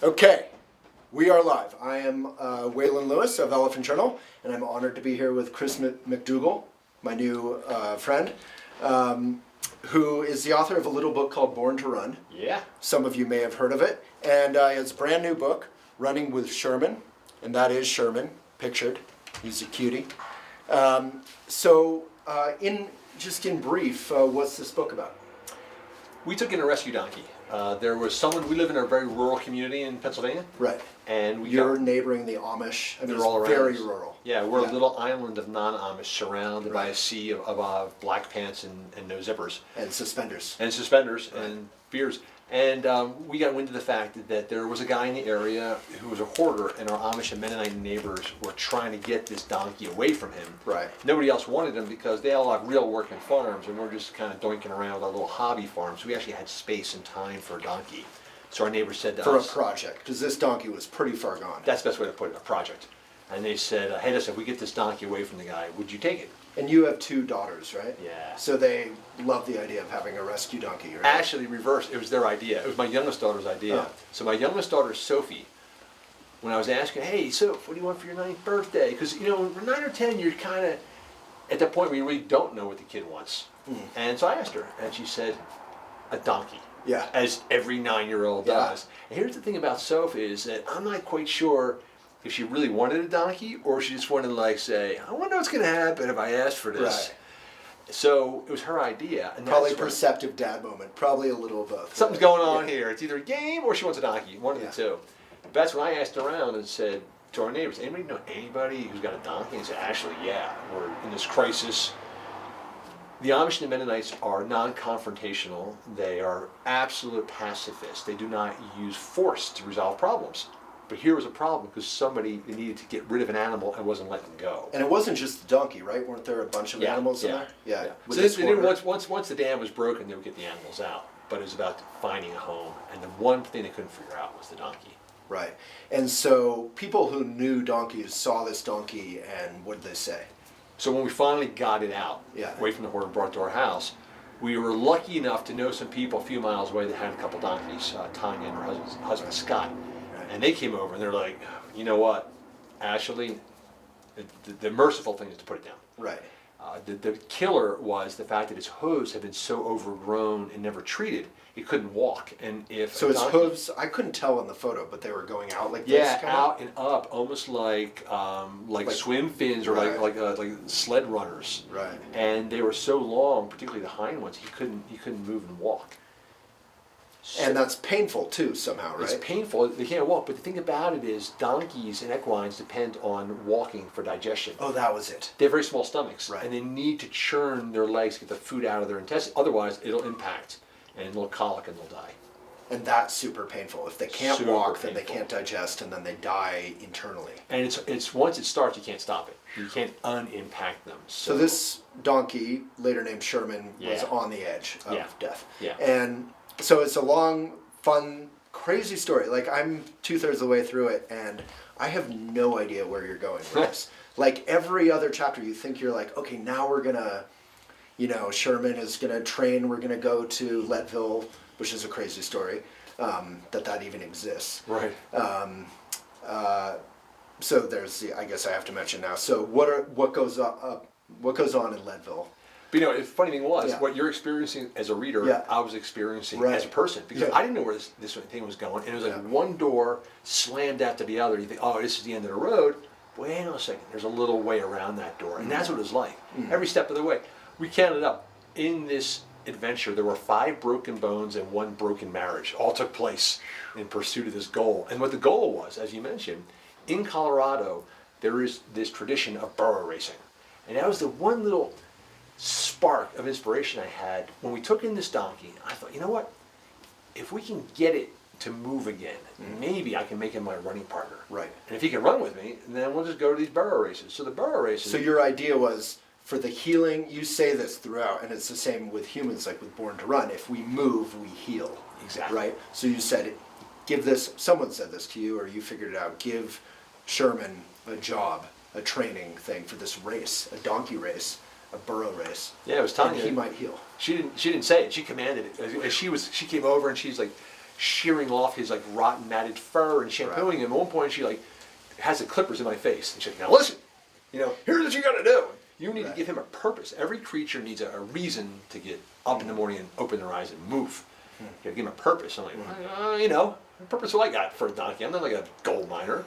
Okay, we are live. I am Waylon Lewis of Elephant Journal, and I'm honored to be here with Chris McDougall, my new friend, who is the author of a little book called Born to Run. Yeah. Some of you may have heard of it. And it's a brand new book, Running with Sherman, and that is Sherman, pictured. He's a cutie. In brief, what's this book about? We took in a rescue donkey. There was someone, we live in a very rural community in Pennsylvania. Right. And You're neighboring the Amish. They're all around very us. rural. Yeah, we're a little island of non-Amish surrounded by a sea of black pants and no zippers. And suspenders. And beards. And we got wind of the fact that there was a guy in the area who was a hoarder, and our Amish and Mennonite neighbors were trying to get this donkey away from him. Right. Nobody else wanted him because they all have real working farms, and we're just kind of doinking around with our little hobby farms. We actually had space and time for a donkey. So our neighbors said to us... For a project, because this donkey was pretty far gone. That's the best way to put it, a project. And they said, hey, listen, if we get this donkey away from the guy, would you take it? And you have two daughters, right? Yeah. So they love the idea of having a rescue donkey, right? Actually, reversed. It was their idea. It was my youngest daughter's idea. Oh. So my youngest daughter, Sophie, when I was asking, hey, Soph, what do you want for your 9th birthday? Because, you know, when we're 9 or 10, you're kind of at that point where you really don't know what the kid wants. Mm. And so I asked her, and she said, a donkey. Yeah. As every 9-year-old does. And here's the thing about Soph is that I'm not quite sure if she really wanted a donkey or she just wanted to like say, I wonder what's going to happen if I ask for this. Right. So it was her idea. And probably that's perceptive dad moment. Probably a little of both. Something's going on here. It's either a game or she wants a donkey. One of the two. That's when I asked around and said to our neighbors, anybody know anybody who's got a donkey? And said, actually, yeah, we're in this crisis. The Amish and the Mennonites are non-confrontational. They are absolute pacifists. They do not use force to resolve problems. But here was a problem because somebody needed to get rid of an animal and wasn't letting them go. And it wasn't just the donkey, right? Weren't there a bunch of animals in there? Yeah. So they didn't, once the dam was broken, they would get the animals out. But it was about finding a home. And the one thing they couldn't figure out was the donkey. Right. And so people who knew donkeys saw this donkey, and what did they say? So when we finally got it out, away from the hoard and brought it to our house, we were lucky enough to know some people a few miles away that had a couple donkeys, Tanya and her husband Scott. And they came over and they're like, you know what, Ashley, the merciful thing is to put it down. Right. The killer was the fact that its hooves had been so overgrown and never treated, it couldn't walk. And if so its hooves, I couldn't tell in the photo, but they were going out like this. Yeah, out and up, almost like swim fins or like sled runners. Right. And they were so long, particularly the hind ones, he couldn't move and walk. So, and that's painful too, somehow, right? It's painful. They can't walk. But the thing about it is, donkeys and equines depend on walking for digestion. Oh, that was it. They have very small stomachs, right. And they need to churn their legs to get the food out of their intestines. Otherwise, it'll impact, and they'll colic and they'll die. And that's super painful. If they can't walk, then they can't digest, and then they die internally. And it's once it starts, you can't stop it. You can't unimpact them. So this donkey, later named Sherman, was on the edge of death. Yeah. And so it's a long, fun, crazy story. Like, I'm 2/3 of the way through it, and I have no idea where you're going with this. Like, every other chapter, you think you're like, okay, now we're gonna, Sherman is gonna train, we're gonna go to Leadville, which is a crazy story, that even exists. Right. So there's I guess I have to mention now. So what goes on in Leadville? But the funny thing was, what you're experiencing as a reader, I was experiencing as a person. Because I didn't know where this thing was going. And it was like one door slammed after the other. You think, oh, this is the end of the road. Wait a second, there's a little way around that door. And that's what it was like. Every step of the way. We counted up. In this adventure, there were 5 broken bones and 1 broken marriage. All took place in pursuit of this goal. And what the goal was, as you mentioned, in Colorado, there is this tradition of burro racing. And that was the one little spark of inspiration I had when we took in this donkey. I thought, you know what? If we can get it to move again, maybe I can make him my running partner. Right. And if he can run with me, then we'll just go to these burro races. So the burro races... So your idea was, for the healing, you say this throughout, and it's the same with humans, like with Born to Run. If we move, we heal. Exactly. Right? So you said, someone said this to you, or you figured it out, give Sherman a job, a training thing for this race, a donkey race, a burro race. Yeah, it was Tanya. And he might heal. She didn't say it. She commanded it. She came over and she's like, shearing off his like rotten matted fur and shampooing him. At one point, she like has the clippers in my face, and she's like, "Now listen, here's what you got to do. You need to give him a purpose. Every creature needs a reason to get up in the morning and open their eyes and move. You got to give him a purpose." I'm like, what purpose will I got for a donkey? I'm not like a gold miner.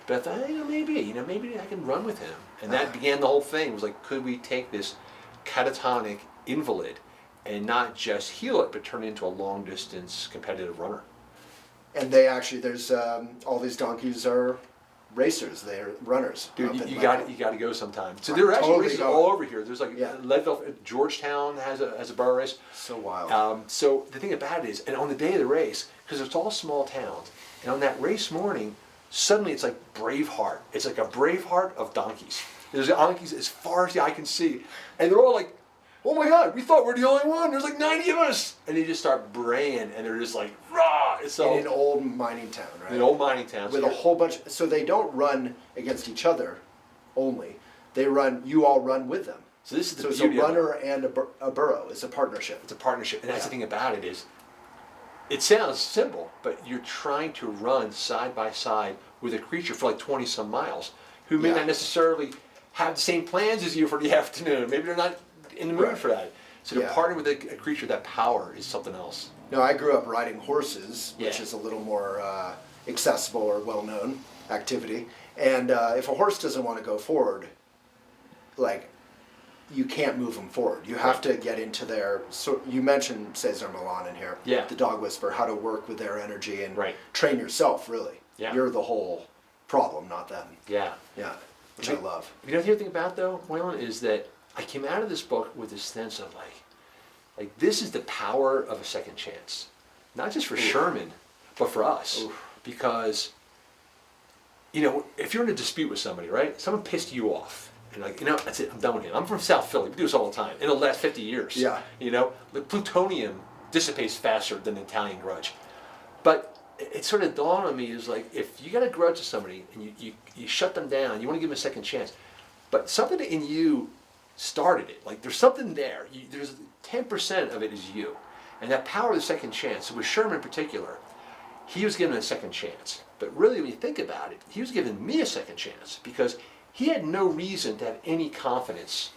But I thought, maybe I can run with him. And that began the whole thing. It was like, could we take this catatonic invalid and not just heal it, but turn it into a long-distance competitive runner? And they actually, there's all these donkeys are racers. They're runners. Dude, you got to go sometime. So there are actually races all over here. There's like Leadville, Georgetown has a burro race. So wild. So the thing about it is, and on the day of the race, because it's all small towns, and on that race morning, suddenly it's like Braveheart. It's like a Braveheart of donkeys. There's donkeys as far as the eye can see, and they're all like, "Oh my God, we thought we're the only one. There's like 90 of us," and they just start braying, and they're just like, "Rah!" It's in an old mining town, right? In an old mining town with a whole bunch. So they don't run against each other only. They run. You all run with them. So this is the beauty. So it's a runner and a burro. It's a partnership. It's a partnership, and that's the thing about it is, it sounds simple, but you're trying to run side by side with a creature for like 20 some miles, who may not necessarily have the same plans as you for the afternoon. Maybe they're not in the mood for that. So to partner with a creature, that power is something else. No, I grew up riding horses, which is a little more accessible or well-known activity. And if a horse doesn't want to go forward, like, you can't move them forward. You have to get into their. So you mentioned Cesar Millan in here. Yeah. The dog whisperer, how to work with their energy and train yourself. Really. Yeah. You're the whole problem, not them. Yeah. Yeah. Which I love. You know the other thing about though, Waylon, is that I came out of this book with this sense of like this is the power of a second chance, not just for Sherman, but for us, because if you're in a dispute with somebody, right? Someone pissed you off. And like, that's it, I'm done with him. I'm from South Philly. We do this all the time. It'll last 50 years. Yeah. The plutonium dissipates faster than the Italian grudge. But it sort of dawned on me is like, if you got a grudge to somebody and you shut them down, you want to give them a second chance, but something in you started it. Like there's something there. There's 10% of it is you. And that power of the second chance, so with Sherman in particular, he was given a second chance. But really when you think about it, he was giving me a second chance because he had no reason to have any confidence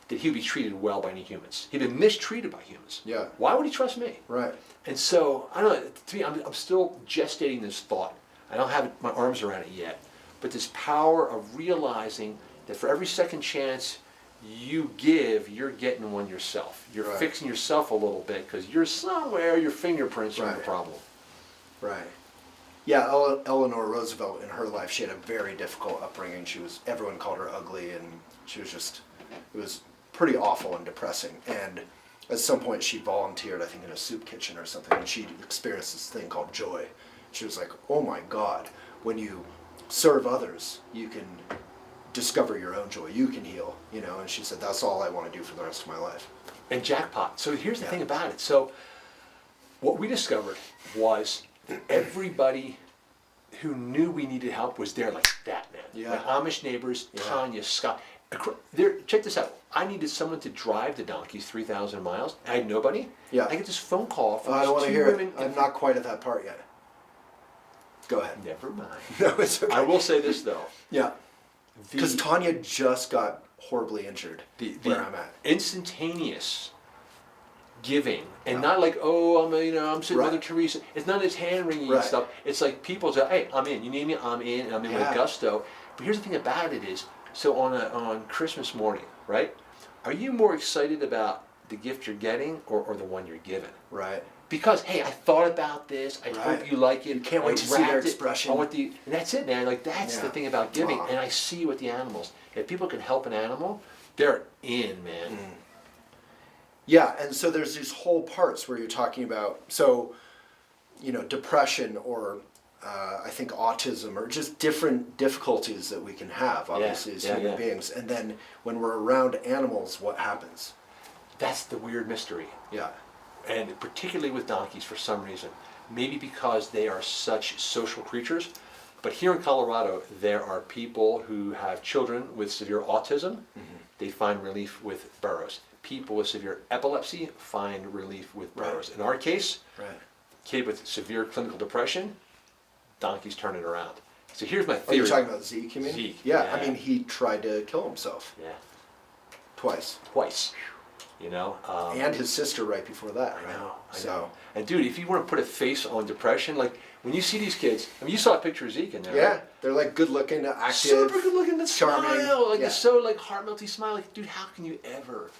that he would be treated well by any humans. He'd been mistreated by humans. Yeah. Why would he trust me? Right. And so, I don't know, to me, I'm still gestating this thought. I don't have my arms around it yet. But this power of realizing that for every second chance you give, you're getting one yourself. You're fixing yourself a little bit because you're somewhere, your fingerprints are in the problem. Right. Yeah, Eleanor Roosevelt in her life, she had a very difficult upbringing. Everyone called her ugly, and she was it was pretty awful and depressing. And at some point she volunteered, I think, in a soup kitchen or something, and she experienced this thing called joy. She was like, oh my God, when you serve others, you can discover your own joy, you can heal, and she said, that's all I want to do for the rest of my life. And jackpot. So here's the thing about it. So what we discovered was everybody who knew we needed help was there like that, man. Yeah. My Amish neighbors, Tanya, Scott. Check this out. I needed someone to drive the donkeys 3,000 miles. I had nobody. Yeah. I get this phone call from I don't want to hear women. it. I'm not quite at that part yet. Go ahead. Never mind. No, it's okay. I will say this though. Yeah. Because Tanya just got horribly injured where I'm at. Instantaneous giving, and not like, oh, I'm sitting Mother Teresa. It's not this hand-wringing stuff. It's like people say, hey, I'm in. You need me? I'm in, and I'm in with gusto. But here's the thing about it is, so on Christmas morning, right? Are you more excited about the gift you're getting or the one you're given? Right. Because, hey, I thought about this. I hope you like it. You can't wait to see their expression. And that's it, man. Like, that's the thing about giving. And I see with the animals. If people can help an animal, they're in, man. Mm. Yeah, and so there's these whole parts where you're talking about, depression or I think autism or just different difficulties that we can have, obviously, as human beings. And then when we're around animals, what happens? That's the weird mystery. Yeah. And particularly with donkeys for some reason. Maybe because they are such social creatures. But here in Colorado, there are people who have children with severe autism. Mm-hmm. They find relief with burros. People with severe epilepsy find relief with burros. In our case, kid with severe clinical depression, donkeys turn it around. So here's my theory. You're talking about Zeke, you mean? Zeke. Yeah, I mean, he tried to kill himself. Yeah. Twice. You know? And his sister right before that, right? I know. And dude, if you want to put a face on depression, like when you see these kids, I mean, you saw a picture of Zeke in there. Yeah, right? they're like good looking, active, super good looking, the charming. smile, like it's so like heart melting smile. Like, dude, how can you ever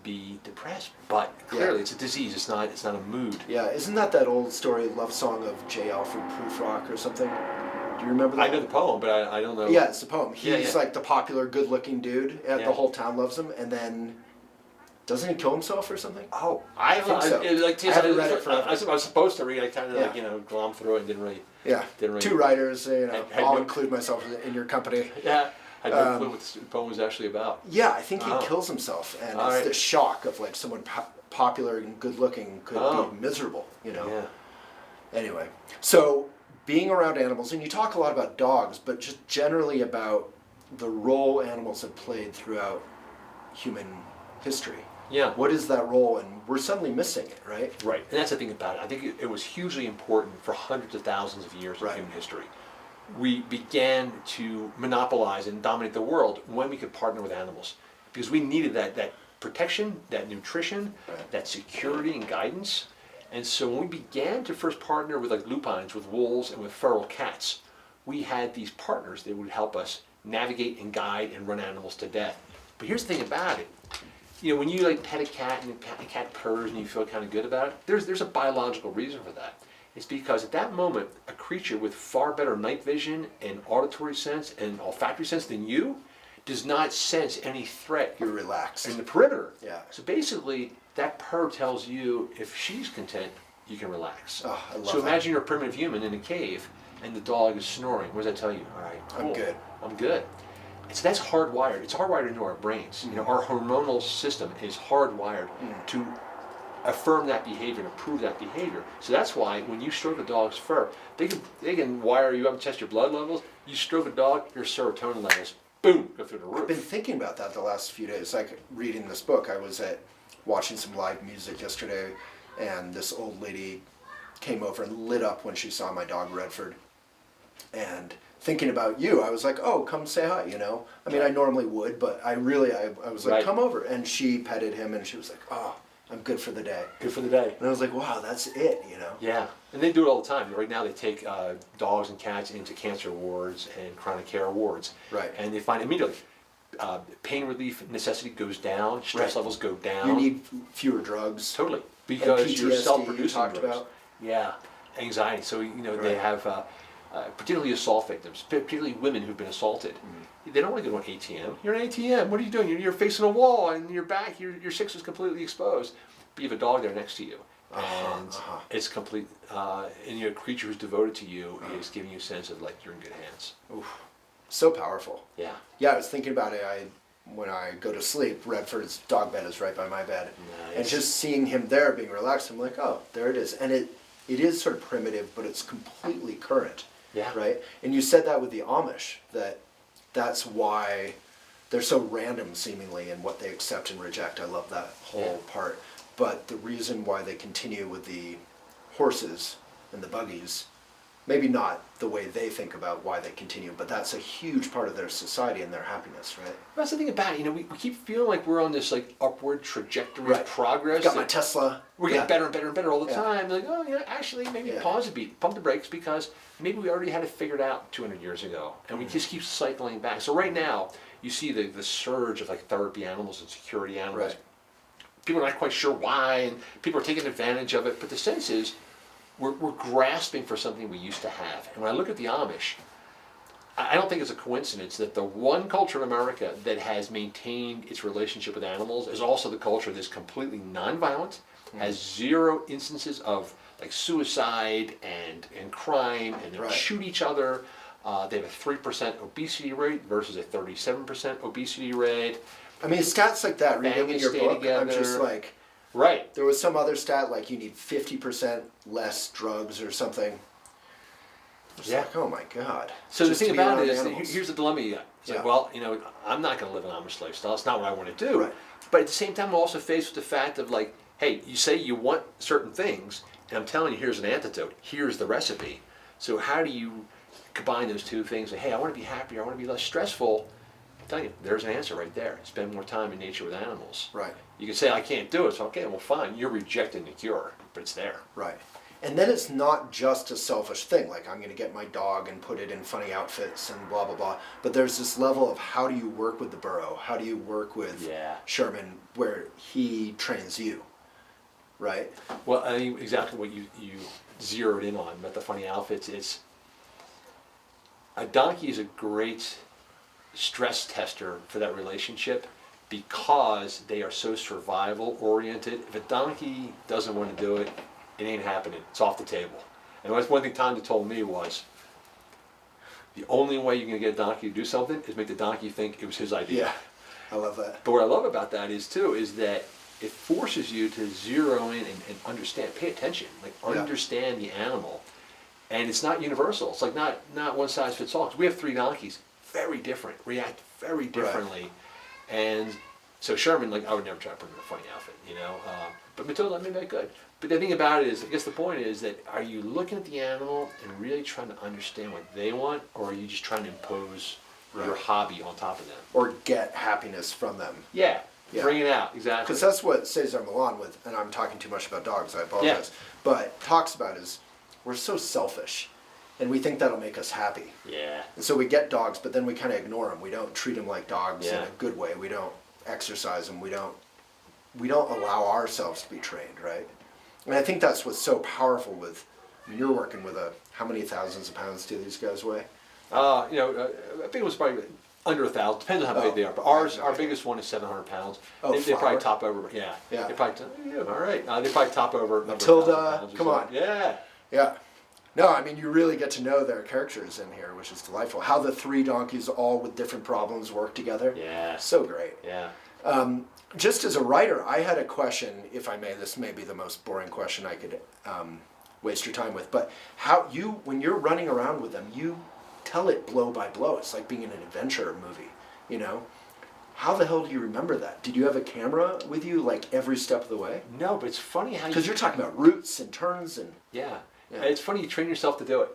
be depressed? But clearly, it's a disease. It's not a mood. Yeah, isn't that old story, love song of J. Alfred Prufrock or something? Do you remember that? I know the poem, but I don't know. Yeah, it's the poem. He's like the popular, good-looking dude, and the whole town loves him, and then doesn't he kill himself or something? Oh, I think so. I haven't read it forever. I was supposed to read. I kind of like glom through it and didn't really. Yeah. Didn't really. Two writers, I'll include myself in your company. Yeah. I had no clue what the poem was actually about. Yeah, I think he kills himself, and it's the shock of like someone popular and good-looking could be miserable, Yeah. Anyway, so being around animals, and you talk a lot about dogs, but just generally about the role animals have played throughout human history. Yeah. What is that role? And we're suddenly missing it, right? Right. And that's the thing about it. I think it was hugely important for hundreds of thousands of years of human history. We began to monopolize and dominate the world when we could partner with animals. Because we needed that protection, that nutrition, that security and guidance. And so when we began to first partner with like lupines, with wolves, and with feral cats, we had these partners that would help us navigate and guide and run animals to death. But here's the thing about it. When you like pet a cat and the cat purrs and you feel kind of good about it, there's a biological reason for that. It's because at that moment, a creature with far better night vision and auditory sense and olfactory sense than you does not sense any threat. You're relaxed. In the perimeter. Yeah. So basically, that purr tells you if she's content, you can relax. Oh, I love so imagine you're a primitive human in a cave and the dog is snoring. What does that tell you? All right, cool. I'm good. I'm good. So that's hardwired. It's hardwired into our brains. Our hormonal system is hardwired to affirm that behavior and approve that behavior. So that's why when you stroke a dog's fur, they can wire you up and test your blood levels. You stroke a dog, your serotonin levels, boom, go through the roof. I've been thinking about that the last few days. Like reading this book, I was watching some live music yesterday, and this old lady came over and lit up when she saw my dog Redford. And thinking about you, I was like, oh, come say hi, I mean, I normally would, but I was like, come over. And she petted him, and she was like, oh, I'm good for the day. Good for the day. And I was like, wow, that's it, Yeah, and they do it all the time. Right now they take dogs and cats into cancer wards and chronic care wards. Right. And they find immediately pain relief necessity goes down, stress levels go down. You need fewer drugs. Totally. Because PTSD, you're self-producing talked drugs. about. Yeah, anxiety. So, they have, particularly assault victims, particularly women who've been assaulted. They don't want to go to an ATM. You're an ATM. What are you doing? You're facing a wall, and your back, your six is completely exposed. But you have a dog there next to you, and it's complete. And your creature who's devoted to you is giving you a sense of like you're in good hands. Oof. So powerful. Yeah. Yeah, I was thinking about it. When I go to sleep, Redford's dog bed is right by my bed, and just seeing him there, being relaxed, I'm like, oh, there it is, and it is sort of primitive, but it's completely current. Yeah. Right. And you said that with the Amish, that's why they're so random seemingly in what they accept and reject. I love that whole part. But the reason why they continue with the horses and the buggies, maybe not the way they think about why they continue, but that's a huge part of their society and their happiness, right? That's the thing about it. We keep feeling like we're on this like upward trajectory of progress. Got my Tesla. We're getting better and better and better all the time. Like, oh, actually, maybe pause a beat, pump the brakes, because maybe we already had it figured out 200 years ago, and we just keep cycling back. So right now, you see the surge of like therapy animals and security animals. Right. People are not quite sure why, and people are taking advantage of it. But the sense is, we're grasping for something we used to have. And when I look at the Amish, I don't think it's a coincidence that the one culture in America that has maintained its relationship with animals is also the culture that's completely nonviolent, has zero instances of like suicide and crime, and they shoot each other. They have a 3% obesity rate versus a 37% obesity rate. I mean, stats like that, reading in your book, I'm just like... Right. There was some other stat, like you need 50% less drugs or something. Like, oh my God. So the thing about it is, here's the dilemma you got. It's like, well, I'm not going to live an Amish lifestyle. It's not what I want to do. Right. But at the same time, I'm also faced with the fact of like, hey, you say you want certain things, And I'm telling you, here's an antidote. Here's the recipe. So how do you combine those two things? Say, hey, I want to be happier. I want to be less stressful. I'm telling you, there's an answer right there. Spend more time in nature with animals. Right. You can say, I can't do it. So, okay, well, fine. You're rejecting the cure, but it's there. Right. And then it's not just a selfish thing, like I'm going to get my dog and put it in funny outfits and blah, blah, blah. But there's this level of how do you work with the burro? How do you work with Sherman where he trains you, right? Well, I think exactly what you zeroed in on about the funny outfits is a donkey is a great stress tester for that relationship because they are so survival oriented. If a donkey doesn't want to do it, it ain't happening. It's off the table. And one thing Tonda told me was, the only way you're going to get a donkey to do something is make the donkey think it was his idea. Yeah, I love that. But what I love about that is that it forces you to zero in and understand, pay attention, like understand the animal. And it's not universal. It's like not one size fits all. 'Cause we have 3 donkeys, very different, react very differently. Right. And so Sherman, like, I would never try to put him in a funny outfit, you know. But McDougall, maybe I could. But the thing about it is, I guess the point is that are you looking at the animal and really trying to understand what they want, or are you just trying to impose your hobby on top of them? Or get happiness from them. Yeah, bring it out, exactly. Because that's what Cesar Millan with, and I'm talking too much about dogs, I apologize, but talks about is we're so selfish, and we think that'll make us happy. Yeah. And so we get dogs, but then we kind of ignore them. We don't treat them like dogs in a good way. We don't exercise them. We don't allow ourselves to be trained, right? And I think that's what's so powerful with, I mean, you're working with how many thousands of pounds do these guys weigh? I think it was probably under 1,000. Depends on how big they are. But our biggest one is 700 pounds. Oh, they probably top over. Yeah. Yeah. They probably all right. They probably top over. Matilda, come on. Yeah. Yeah. No, I mean, you really get to know their characters in here, which is delightful. How the 3 donkeys, all with different problems, work together. Yeah. So great. Yeah. Just as a writer, I had a question, if I may. This may be the most boring question I could waste your time with. But when you're running around with them, you tell it blow by blow. It's like being in an adventure movie, you know? How the hell do you remember that? Did you have a camera with you, like, every step of the way? No, but it's funny how because you're talking about routes and turns and... Yeah. It's funny, you train yourself to do it.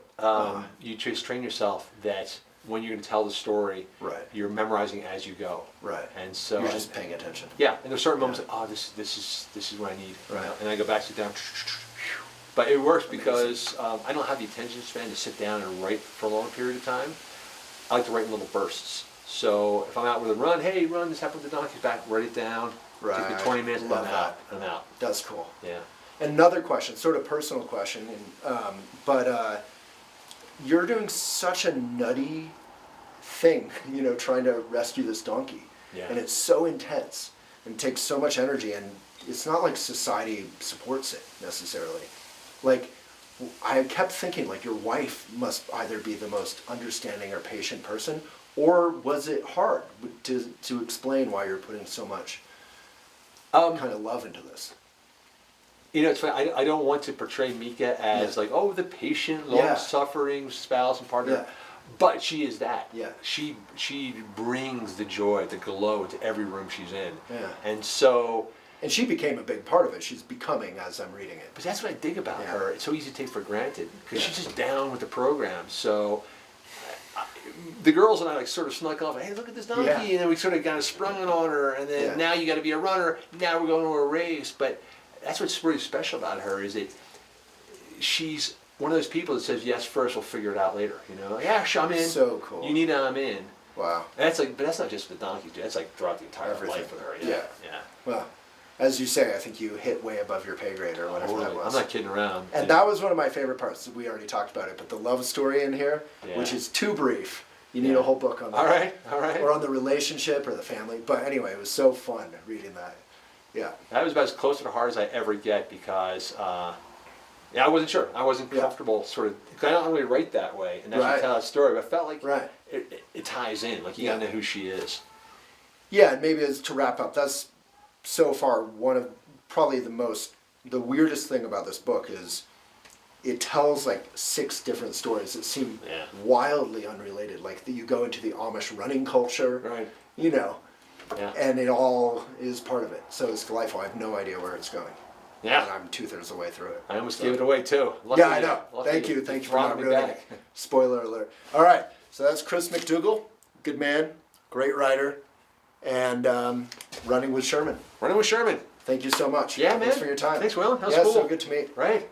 You just train yourself that when you're going to tell the story, you're memorizing as you go. Right. And so you're just paying attention. Yeah, and there's certain moments like, this is what I need. Right. You know? And I go back, sit down. But it works because I don't have the attention span to sit down and write for a long period of time. I like to write in little bursts. So if I'm out with a run, hey, run, this happened with the donkey's back, write it down. Right. Take me 20 minutes, Love I'm that. out. That's cool. Yeah. Another question, sort of personal question, but you're doing such a nutty thing, you know, trying to rescue this donkey. Yeah. And it's so intense and takes so much energy, and it's not like society supports it necessarily. Like, I kept thinking, like, your wife must either be the most understanding or patient person, or was it hard to explain why you're putting so much kind of love into this? You know, it's funny. I don't want to portray Mika as like, oh, the patient, long-suffering spouse and partner. Yeah. But she is that. Yeah. She brings the joy, the glow to every room she's in. Yeah. And so... And she became a big part of it. She's becoming as I'm reading it. But that's what I dig about her. It's so easy to take for granted because she's just down with the program. So the girls and I like sort of snuck off. Hey, look at this donkey, and then we sort of kind of sprung it on her. And then now you got to be a runner. Now we're going to a race. But that's what's really special about her is that she's one of those people that says yes first, we'll figure it out later. You know, I'm in. So cool. You need I'm in. Wow. And that's like, but that's not just with the donkeys. That's like throughout the entire life with her. Yeah. Well, as you say, I think you hit way above your pay grade or whatever that was. I'm not kidding around. And that was one of my favorite parts. We already talked about it, but the love story in here, which is too brief. You need a whole book on that. All right. Or on the relationship or the family. But anyway, it was so fun reading that. Yeah. That was about as close to the heart as I ever get because, I wasn't sure. I wasn't comfortable sort of, because I don't really write that way. And that's what tell that story. But I felt like it ties in. Like you got to know who she is. Yeah, and maybe as to wrap up, that's so far one of probably the weirdest thing about this book is it tells like 6 different stories that seem wildly unrelated. Like you go into the Amish running culture, you know, and it all is part of it. So it's delightful. I have no idea where it's going. Yeah. And I'm 2/3 of the way through it. I almost gave it away too. Lucky I know. Thank you for not ruining it. Spoiler alert. All right, so that's Chris McDougall. Good man, great writer, and Running with Sherman. Running with Sherman. Thank you so much. Yeah, man. Thanks for your time. Thanks, Will. That was cool. so good to meet. Right.